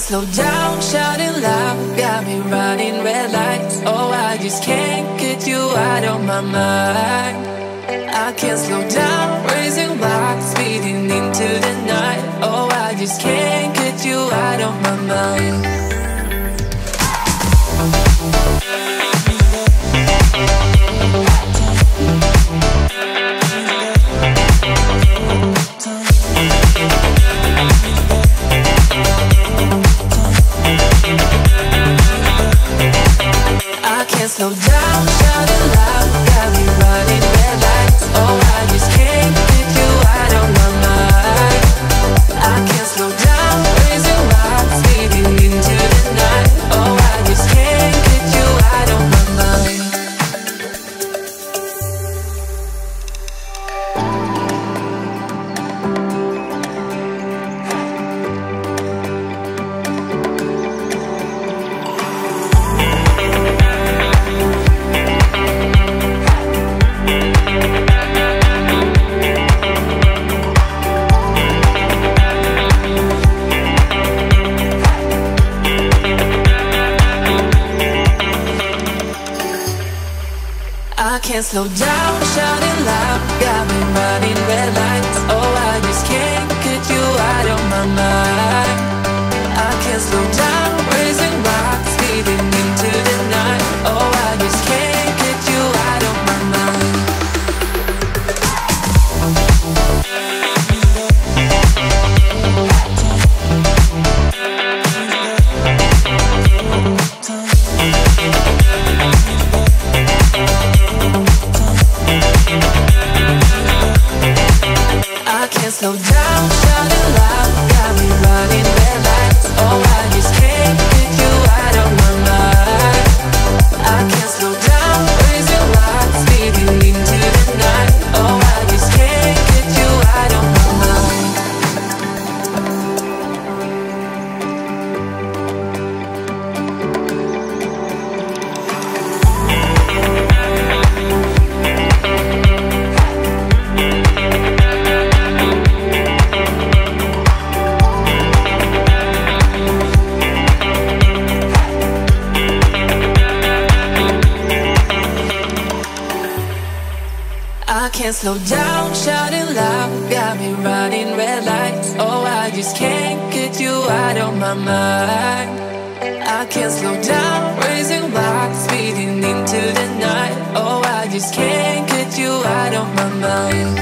can't slow down, shouting loud, got me running red lights. Oh, I just can't get you out of my mind. I can't slow down, raising rocks, speeding into the night. Oh, I just can't get you out of my mind. I can't slow down, shouting loud, got me running red lights. Oh, I just can't get you out of my mind. I can't slow down, raising rocks, speeding into the night. Oh, I just can't get you out of my mind. I can't slow down, shouting loud, got me running red lights. Oh, I just can't get you out of my mind. I can't slow down, raising rocks, speeding into the night. Oh, I just can't get you out of my mind. I can't slow down, shouting loud, got me running red lights. Oh, I just can't get you out of my mind. I can't slow down, raising rocks, speeding into the night. Oh, I just can't get you out of my mind. I can't slow down, shouting loud, got me running red lights. Oh, I just can't get you out of my mind. I can't slow down, raising rocks, speeding into the night. Oh, I just can't get you out of my mind.